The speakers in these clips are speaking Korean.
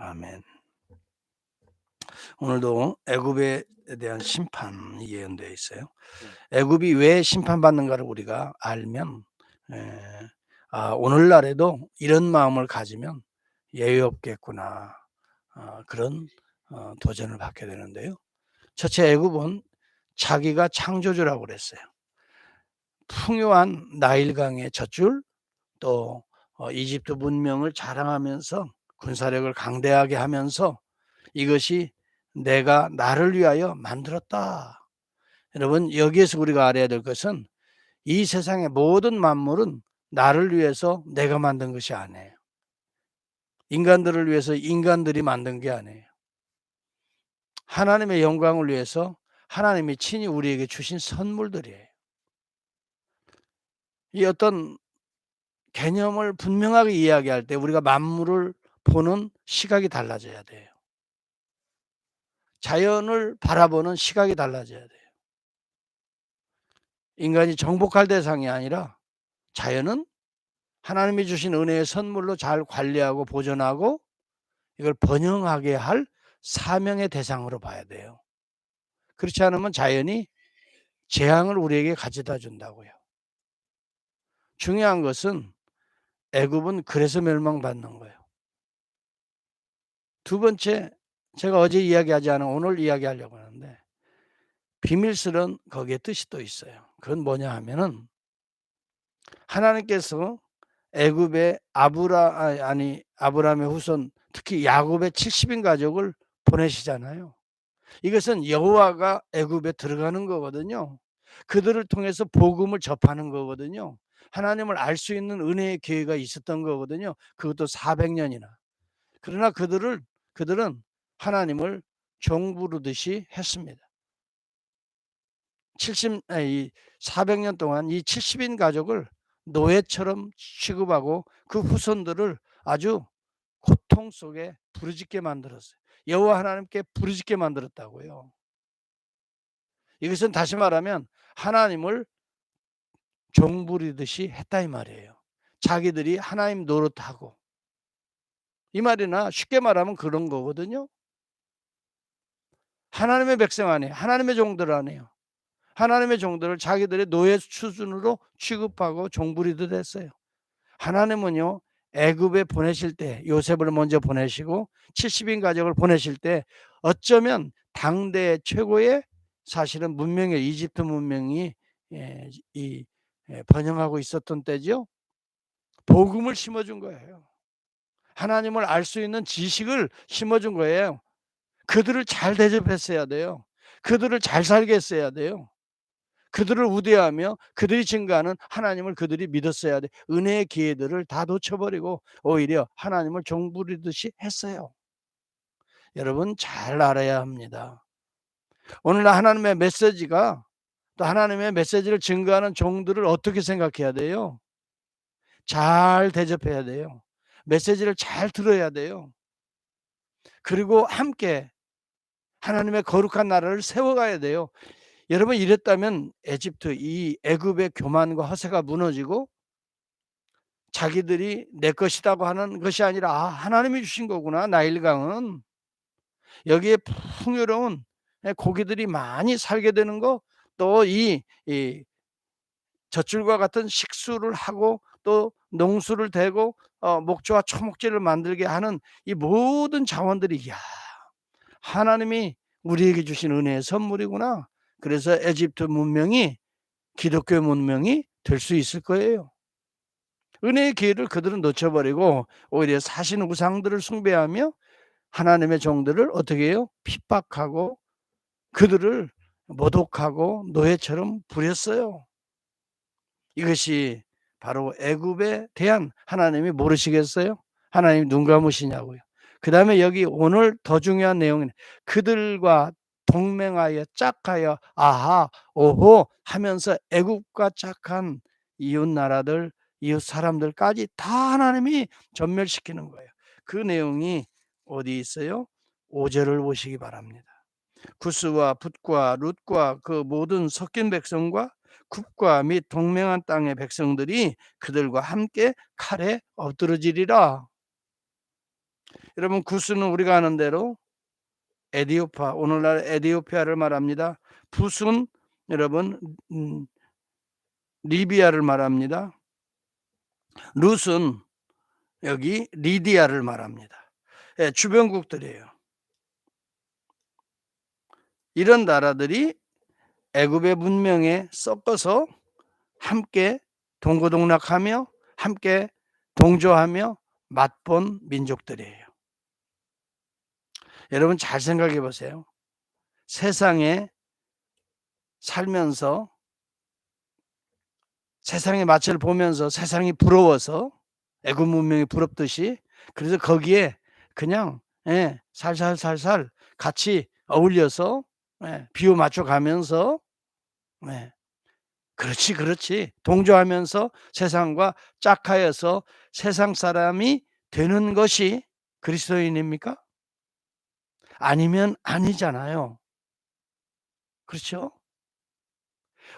아멘. 오늘도 애굽에 대한 심판이 예언되어 있어요. 네. 애굽이 왜 심판받는가를 우리가 알면 에, 오늘날에도 이런 마음을 가지면 예외 없겠구나, 그런 도전을 받게 되는데요. 첫째, 애굽은 자기가 창조주라고 그랬어요. 풍요한 나일강의 젖줄, 또 이집트 문명을 자랑하면서 군사력을 강대하게 하면서 이것이 내가 나를 위하여 만들었다. 여러분, 여기에서 우리가 알아야 될 것은 이 세상의 모든 만물은 나를 위해서 내가 만든 것이 아니에요. 인간들을 위해서 인간들이 만든 게 아니에요. 하나님의 영광을 위해서 하나님이 친히 우리에게 주신 선물들이에요. 이 어떤 개념을 분명하게 이야기할 때 우리가 만물을 보는 시각이 달라져야 돼요. 자연을 바라보는 시각이 달라져야 돼요. 인간이 정복할 대상이 아니라 자연은 하나님이 주신 은혜의 선물로 잘 관리하고 보존하고 이걸 번영하게 할 사명의 대상으로 봐야 돼요. 그렇지 않으면 자연이 재앙을 우리에게 가져다 준다고요. 중요한 것은 애굽은 그래서 멸망받는 거예요. 두 번째, 제가 어제 이야기하지 않은 오늘 이야기하려고 하는데 비밀스러운 거기에 뜻이 또 있어요. 그건 뭐냐 하면은 하나님께서 애굽의 아브라함의 후손, 특히 야곱의 70인 가족을 보내시잖아요. 이것은 여호와가 애굽에 들어가는 거거든요. 그들을 통해서 복음을 접하는 거거든요. 하나님을 알 수 있는 은혜의 기회가 있었던 거거든요. 그것도 400년이나. 그러나 그들은 하나님을 종부르듯이 했습니다. 400년 동안 이 70인 가족을 노예처럼 취급하고 그 후손들을 아주 고통 속에 부르짖게 만들었어요. 여호와 하나님께 부르짖게 만들었다고요. 이것은 다시 말하면 하나님을 종부리듯이 했다 이 말이에요. 자기들이 하나님 노릇하고, 이 말이나 쉽게 말하면 그런 거거든요. 하나님의 백성 아니에요. 하나님의 종들 아니에요. 하나님의 종들을 자기들의 노예 수준으로 취급하고 종부리듯 했어요. 하나님은요, 애굽에 보내실 때 요셉을 먼저 보내시고 70인 가족을 보내실 때 어쩌면 당대 최고의 사실은 문명의 이집트 문명이 번영하고 있었던 때죠. 복음을 심어준 거예요. 하나님을 알 수 있는 지식을 심어준 거예요. 그들을 잘 대접했어야 돼요. 그들을 잘 살게 했어야 돼요. 그들을 우대하며 그들이 증거하는 하나님을 그들이 믿었어야 돼. 은혜의 기회들을 다 놓쳐버리고 오히려 하나님을 종부리듯이 했어요. 여러분 잘 알아야 합니다. 오늘날 하나님의 메시지가, 또 하나님의 메시지를 증거하는 종들을 어떻게 생각해야 돼요? 잘 대접해야 돼요. 메시지를 잘 들어야 돼요. 그리고 함께 하나님의 거룩한 나라를 세워가야 돼요. 여러분 이랬다면 이 애굽의 교만과 허세가 무너지고 자기들이 내 것이라고 하는 것이 아니라 하나님이 주신 거구나. 나일강은 여기에 풍요로운 고기들이 많이 살게 되는 거, 또 이 젖줄과 같은 식수를 하고 또 농수를 대고 목조와 초목재를 만들게 하는 이 모든 자원들이 하나님이 우리에게 주신 은혜의 선물이구나. 그래서 에집트 문명이 기독교 문명이 될 수 있을 거예요. 은혜의 기회를 그들은 놓쳐버리고 오히려 사신 우상들을 숭배하며 하나님의 종들을 어떻게 해요? 핍박하고 그들을 모독하고 노예처럼 부렸어요. 이것이 바로 애굽에 대한 하나님이 모르시겠어요? 하나님 눈 감으시냐고요. 그 다음에 여기 오늘 더 중요한 내용은 그들과 동맹하여 짝하여 오호 하면서 애굽과 짝한 이웃 나라들, 이웃 사람들까지 다 하나님이 전멸시키는 거예요. 그 내용이 어디 있어요? 5절을 보시기 바랍니다. 구스와 붓과 룻과 그 모든 섞인 백성과 굽과 및 동맹한 땅의 백성들이 그들과 함께 칼에 엎드러지리라. 여러분 구스는 우리가 아는 대로 에디오파, 오늘날 에디오피아를 말합니다. 붓은 여러분 리비아를 말합니다. 룻은 여기 리디아를 말합니다. 예, 주변국들이에요. 이런 나라들이 애굽의 문명에 섞어서 함께 동고동락하며 함께 동조하며 맛본 민족들이에요. 여러분 잘 생각해 보세요. 세상에 살면서 세상의 맛을 보면서 세상이 부러워서 애굽 문명이 부럽듯이, 그래서 거기에 그냥 살살살살 같이 어울려서 비유 맞춰 가면서 그렇지, 그렇지. 동조하면서 세상과 짝하여서 세상 사람이 되는 것이 그리스도인입니까? 아니면 아니잖아요. 그렇죠?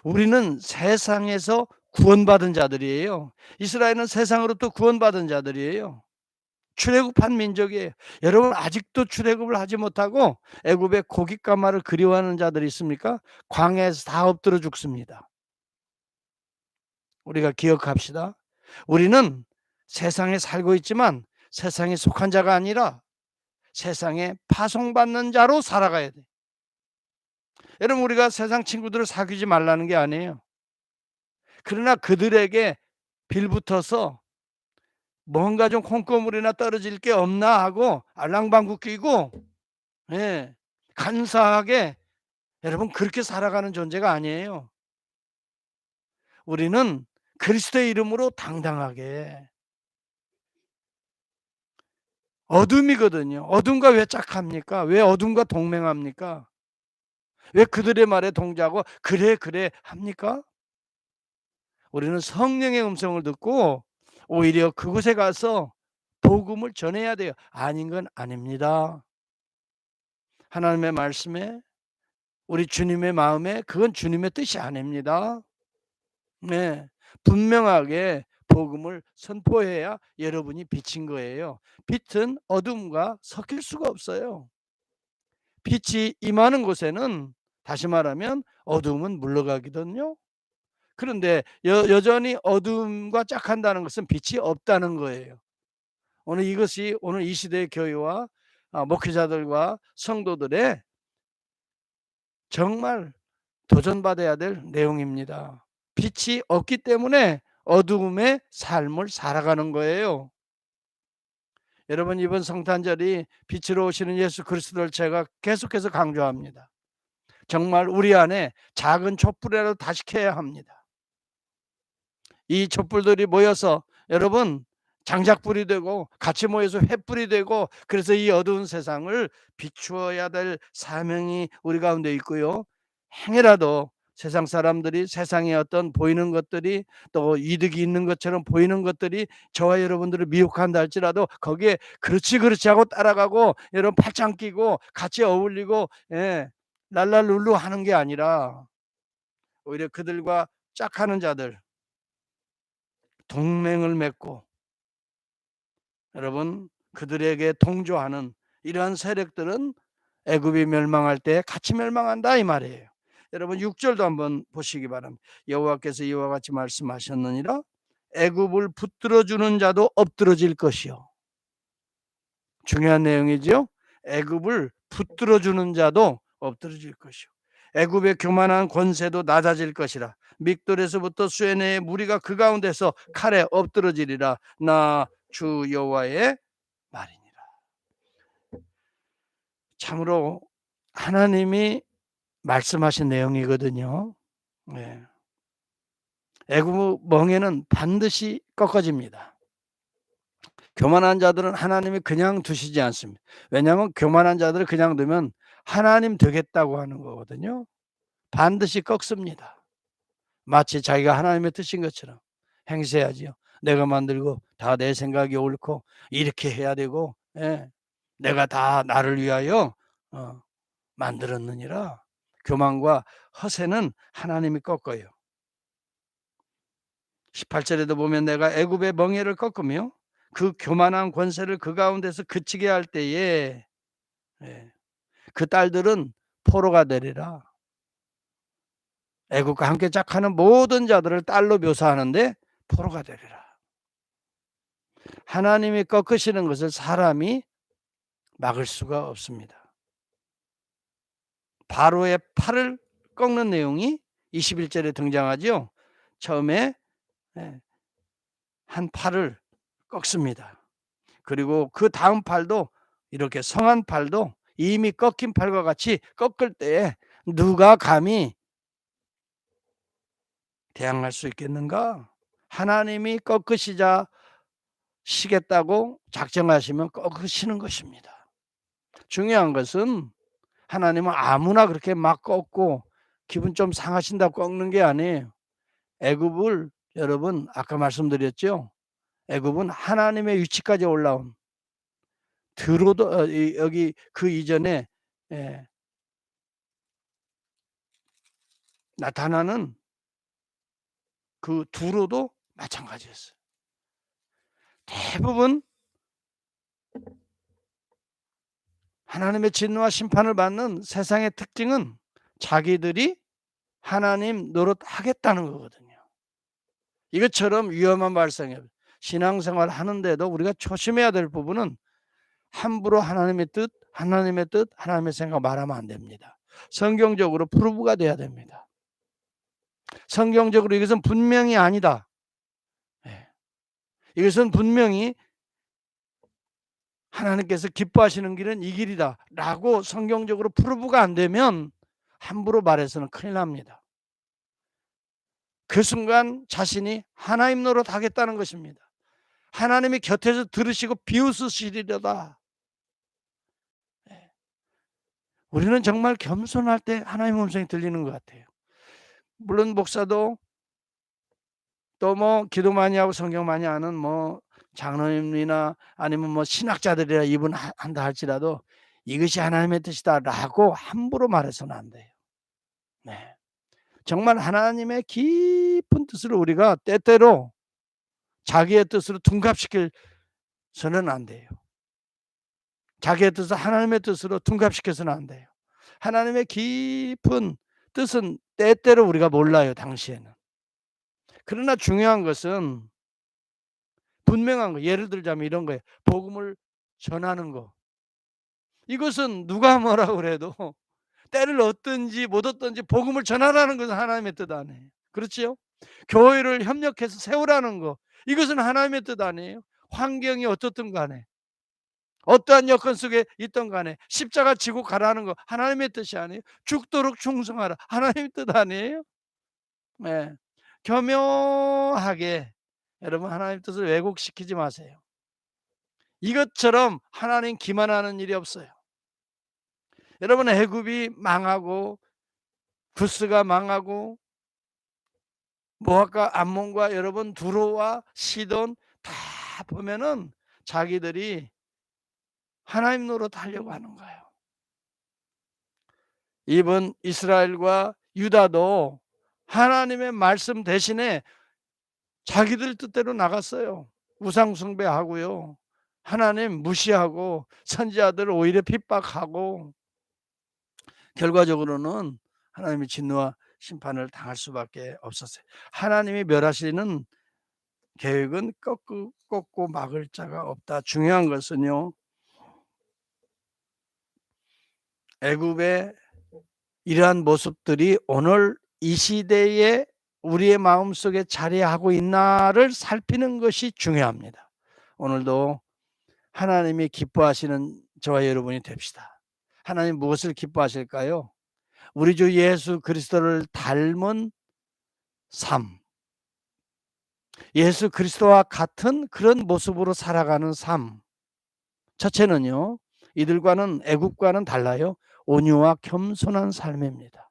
우리는 세상에서 구원받은 자들이에요. 이스라엘은 세상으로부터 구원받은 자들이에요. 출애굽한 민족이에요. 여러분 아직도 출애굽을 하지 못하고 애굽의 고깃가마를 그리워하는 자들이 있습니까? 광야에서 다 엎드려 죽습니다. 우리가 기억합시다. 우리는 세상에 살고 있지만 세상에 속한 자가 아니라 세상에 파송받는 자로 살아가야 돼. 여러분 우리가 세상 친구들을 사귀지 말라는 게 아니에요. 그러나 그들에게 빌붙어서 뭔가 좀 콩고물이나 떨어질 게 없나 하고 알랑방구 끼고 간사하게 여러분 그렇게 살아가는 존재가 아니에요. 우리는 그리스도의 이름으로 당당하게 어둠이거든요. 어둠과 왜 짝합니까? 왜 어둠과 동맹합니까? 왜 그들의 말에 동조하고 그래 그래 합니까? 우리는 성령의 음성을 듣고 오히려 그곳에 가서 복음을 전해야 돼요. 아닌 건 아닙니다. 하나님의 말씀에 우리 주님의 마음에 그건 주님의 뜻이 아닙니다. 분명하게 복음을 선포해야 여러분이 빛인 거예요. 빛은 어둠과 섞일 수가 없어요. 빛이 임하는 곳에는 다시 말하면 어둠은 물러가거든요. 그런데 여전히 어둠과 짝한다는 것은 빛이 없다는 거예요. 오늘 이것이 오늘 이 시대의 교회와 목회자들과 성도들의 정말 도전받아야 될 내용입니다. 빛이 없기 때문에 어두움의 삶을 살아가는 거예요. 여러분 이번 성탄절이 빛으로 오시는 예수 그리스도를 제가 계속해서 강조합니다. 정말 우리 안에 작은 촛불이라도 다시 켜야 합니다. 이 촛불들이 모여서 여러분 장작불이 되고 같이 모여서 횃불이 되고, 그래서 이 어두운 세상을 비추어야 될 사명이 우리 가운데 있고요. 행여라도 세상 사람들이 세상에 어떤 보이는 것들이 또 이득이 있는 것처럼 보이는 것들이 저와 여러분들을 미혹한다 할지라도 거기에 그렇지 그렇지 하고 따라가고 여러분 팔짱 끼고 같이 어울리고 랄랄룰루 하는 게 아니라 오히려 그들과 짝하는 자들 동맹을 맺고 여러분 그들에게 동조하는 이러한 세력들은 애굽이 멸망할 때 같이 멸망한다 이 말이에요. 여러분 6절도 한번 보시기 바랍니다. 여호와께서 이와 같이 말씀하셨느니라 애굽을 붙들어 주는 자도 엎드러질 것이요. 중요한 내용이죠. 애굽을 붙들어 주는 자도 엎드러질 것이요. 애굽의 교만한 권세도 낮아질 것이라. 믹돌에서부터 수에네의 무리가 그 가운데서 칼에 엎드러지리라. 나 주 여호와의 말이니라. 참으로 하나님이 말씀하신 내용이거든요. 애굽 멍에는 반드시 꺾어집니다. 교만한 자들은 하나님이 그냥 두시지 않습니다. 왜냐하면 교만한 자들을 그냥 두면 하나님 되겠다고 하는 거거든요. 반드시 꺾습니다. 마치 자기가 하나님의 뜻인 것처럼 행세하지요. 내가 만들고 다 내 생각이 옳고 이렇게 해야 되고 내가 다 나를 위하여 만들었느니라. 교만과 허세는 하나님이 꺾어요. 18절에도 보면 내가 애굽의 멍에를 꺾으며 그 교만한 권세를 그 가운데서 그치게 할 때에 예, 그 딸들은 포로가 되리라. 애국과 함께 짝하는 모든 자들을 딸로 묘사하는데 포로가 되리라. 하나님이 꺾으시는 것을 사람이 막을 수가 없습니다. 바로의 팔을 꺾는 내용이 21절에 등장하죠. 처음에 예, 한 팔을 꺾습니다. 그리고 그 다음 팔도 이렇게 성한 팔도 이미 꺾인 팔과 같이 꺾을 때에 누가 감히 대항할 수 있겠는가? 하나님이 꺾으시자 시겠다고 작정하시면 꺾으시는 것입니다. 중요한 것은 하나님은 아무나 그렇게 막 꺾고 기분 좀 상하신다고 꺾는 게 아니에요. 애굽을 여러분 아까 말씀드렸죠. 애굽은 하나님의 위치까지 올라온 드로도 여기 그 이전에 예, 나타나는 그 두로도 마찬가지였어요. 대부분 하나님의 진노와 심판을 받는 세상의 특징은 자기들이 하나님 노릇하겠다는 거거든요. 이것처럼 위험한 발상이에요. 신앙생활 하는데도 우리가 조심해야 될 부분은 함부로 하나님의 뜻, 하나님의 생각 말하면 안 됩니다. 성경적으로 프루브가 돼야 됩니다. 성경적으로 이것은 분명히 아니다. 예. 이것은 분명히 하나님께서 기뻐하시는 길은 이 길이다 라고 성경적으로 프루브가 안 되면 함부로 말해서는 큰일 납니다. 그 순간 자신이 하나님 노릇 하겠다는 것입니다. 하나님이 곁에서 들으시고 비웃으시리로다. 우리는 정말 겸손할 때 하나님의 음성이 들리는 것 같아요. 물론 목사도 또 뭐 기도 많이 하고 성경 많이 아는 뭐 장로님이나 아니면 뭐 신학자들이라 이분 한다 할지라도 이것이 하나님의 뜻이다라고 함부로 말해서는 안 돼요. 네. 정말 하나님의 깊은 뜻을 우리가 때때로 자기의 뜻으로 둔갑시켜서는 안 돼요. 자기의 뜻을 하나님의 뜻으로 둔갑시켜서는 안 돼요. 하나님의 깊은 뜻은 때때로 우리가 몰라요, 당시에는. 그러나 중요한 것은 분명한 거. 예를 들자면 이런 거예요. 복음을 전하는 거. 이것은 누가 뭐라고 그래도 때를 얻든지 못 얻든지 복음을 전하라는 것은 하나님의 뜻 아니에요. 그렇지요? 교회를 협력해서 세우라는 거. 이것은 하나님의 뜻 아니에요. 환경이 어떻든 간에 어떠한 여건 속에 있던 간에 십자가 지고 가라는 거 하나님의 뜻이 아니에요. 죽도록 충성하라 하나님의 뜻 아니에요. 네. 교묘하게 여러분 하나님의 뜻을 왜곡시키지 마세요. 이것처럼 하나님 기만하는 일이 없어요. 여러분 애굽이 망하고 구스가 망하고 모압과 암몬과 여러분 두로와 시돈 다 보면은 자기들이 하나님 노릇 하려고 하는 거예요. 이번 이스라엘과 유다도 하나님의 말씀 대신에 자기들 뜻대로 나갔어요. 우상 숭배하고요. 하나님 무시하고 선지자들을 오히려 핍박하고 결과적으로는 하나님의 진노와 심판을 당할 수밖에 없었어요. 하나님이 멸하시는 계획은 꺾고 막을 자가 없다. 중요한 것은요. 애굽의 이러한 모습들이 오늘 이 시대에 우리의 마음속에 자리하고 있나를 살피는 것이 중요합니다. 오늘도 하나님이 기뻐하시는 저와 여러분이 됩시다. 하나님 무엇을 기뻐하실까요? 우리 주 예수 그리스도를 닮은 삶, 예수 그리스도와 같은 그런 모습으로 살아가는 삶. 첫째는요, 이들과는 애국과는 달라요. 온유와 겸손한 삶입니다.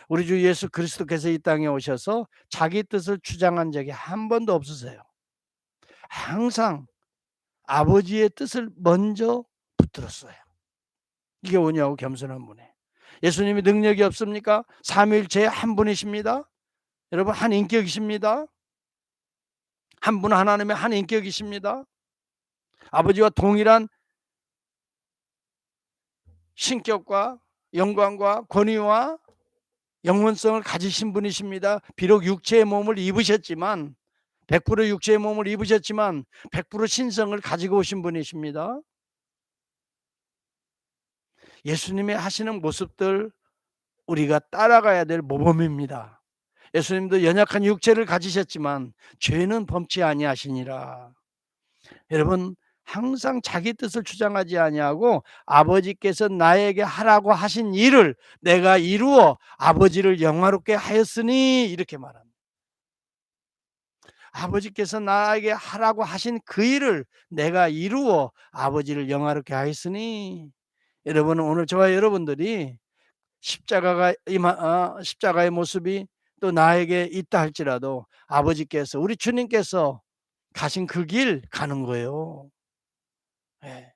우리 주 예수 그리스도께서 이 땅에 오셔서 자기 뜻을 주장한 적이 한 번도 없으세요. 항상 아버지의 뜻을 먼저 붙들었어요. 이게 온유하고 겸손한 분이에요. 예수님이 능력이 없습니까? 삼위일체 한 분이십니다. 여러분 한 인격이십니다. 한 분 하나님의 한 인격이십니다. 아버지와 동일한 신격과 영광과 권위와 영혼성을 가지신 분이십니다. 비록 육체의 몸을 입으셨지만 100% 육체의 몸을 입으셨지만 100% 신성을 가지고 오신 분이십니다. 예수님의 하시는 모습들 우리가 따라가야 될 모범입니다. 예수님도 연약한 육체를 가지셨지만 죄는 범치 아니하시니라. 여러분 항상 자기 뜻을 주장하지 아니하고 아버지께서 나에게 하라고 하신 일을 내가 이루어 아버지를 영화롭게 하였으니 이렇게 말합니다. 아버지께서 나에게 하라고 하신 그 일을 내가 이루어 아버지를 영화롭게 하였으니 여러분은 오늘 저와 여러분들이 십자가의 모습이 또 나에게 있다 할지라도 아버지께서 우리 주님께서 가신 그 길 가는 거예요. 예.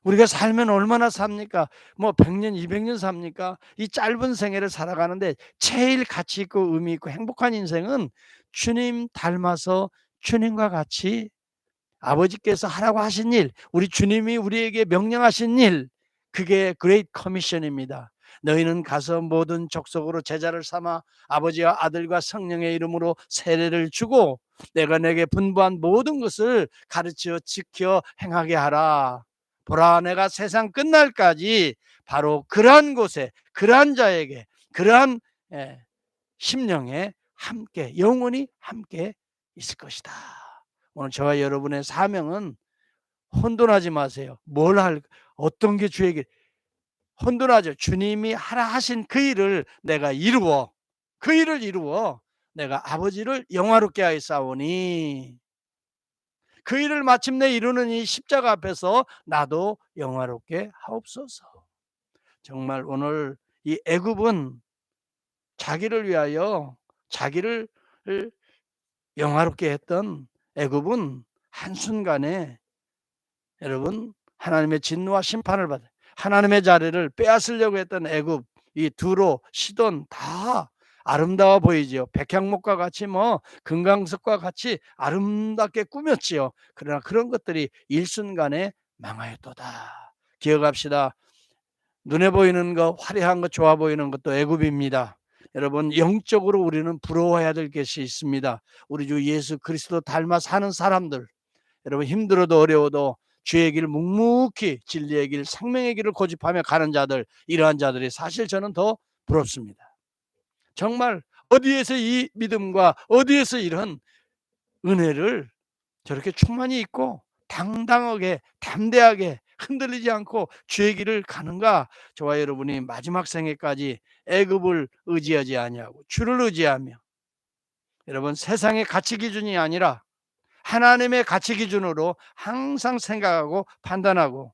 우리가 살면 얼마나 삽니까? 뭐 100년, 200년 삽니까? 이 짧은 생애를 살아가는데 제일 가치 있고 의미 있고 행복한 인생은 주님 닮아서 주님과 같이 아버지께서 하라고 하신 일, 우리 주님이 우리에게 명령하신 일, 그게 그레이트 커미션입니다. 너희는 가서 모든 족속으로 제자를 삼아 아버지와 아들과 성령의 이름으로 세례를 주고 내가 내게 분부한 모든 것을 가르쳐 지켜 행하게 하라. 보라, 내가 세상 끝날까지 바로 그러한 곳에, 그러한 자에게, 그러한 심령에 함께, 영원히 함께 있을 것이다. 오늘 저와 여러분의 사명은 혼돈하지 마세요. 어떤 게 주에게 혼돈하죠. 주님이 하라 하신 그 일을 내가 이루어, 그 일을 이루어 내가 아버지를 영화롭게 하였사오니 그 일을 마침내 이루는 이 십자가 앞에서 나도 영화롭게 하옵소서. 정말 오늘 이 애굽은 자기를 위하여 자기를 영화롭게 했던 애굽은 한순간에 여러분 하나님의 진노와 심판을 받아 하나님의 자리를 빼앗으려고 했던 애굽, 이 두로, 시돈 다 아름다워 보이지요. 백향목과 같이 뭐 금강석과 같이 아름답게 꾸몄지요. 그러나 그런 것들이 일순간에 망하였도다. 기억합시다. 눈에 보이는 거, 화려한 거, 좋아 보이는 것도 애굽입니다. 여러분 영적으로 우리는 부러워해야 될 것이 있습니다. 우리 주 예수 그리스도 닮아 사는 사람들, 여러분 힘들어도 어려워도 주의 길 묵묵히 진리의 길 생명의 길을 고집하며 가는 자들, 이러한 자들이 사실 저는 더 부럽습니다. 정말 어디에서 이 믿음과 어디에서 이런 은혜를 저렇게 충만히 있고 당당하게 담대하게 흔들리지 않고 주의 길을 가는가. 저와 여러분이 마지막 생애까지 애굽을 의지하지 아니하고 주를 의지하며 여러분 세상의 가치 기준이 아니라 하나님의 가치 기준으로 항상 생각하고 판단하고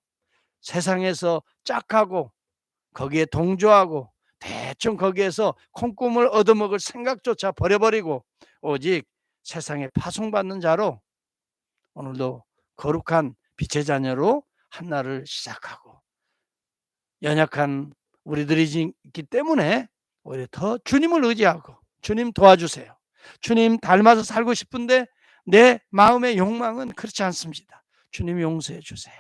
세상에서 짝하고 거기에 동조하고 대충 거기에서 콩고물 얻어먹을 생각조차 버려버리고 오직 세상에 파송받는 자로 오늘도 거룩한 빛의 자녀로 한날을 시작하고 연약한 우리들이 있기 때문에 오히려 더 주님을 의지하고 주님 도와주세요. 주님 닮아서 살고 싶은데 내 마음의 욕망은 그렇지 않습니다. 주님 용서해 주세요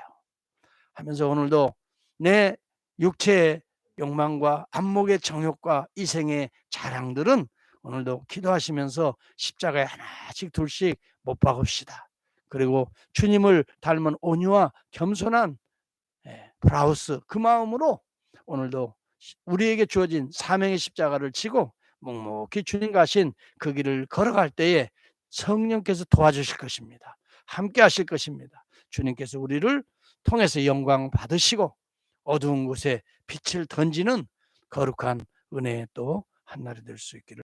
하면서 오늘도 내 육체의 욕망과 안목의 정욕과 이생의 자랑들은 오늘도 기도하시면서 십자가에 하나씩 둘씩 못 박읍시다. 그리고 주님을 닮은 온유와 겸손한 브라우스 그 마음으로 오늘도 우리에게 주어진 사명의 십자가를 지고 묵묵히 주님 가신 그 길을 걸어갈 때에 성령께서 도와주실 것입니다. 함께 하실 것입니다. 주님께서 우리를 통해서 영광 받으시고 어두운 곳에 빛을 던지는 거룩한 은혜의 또 한날이 될 수 있기를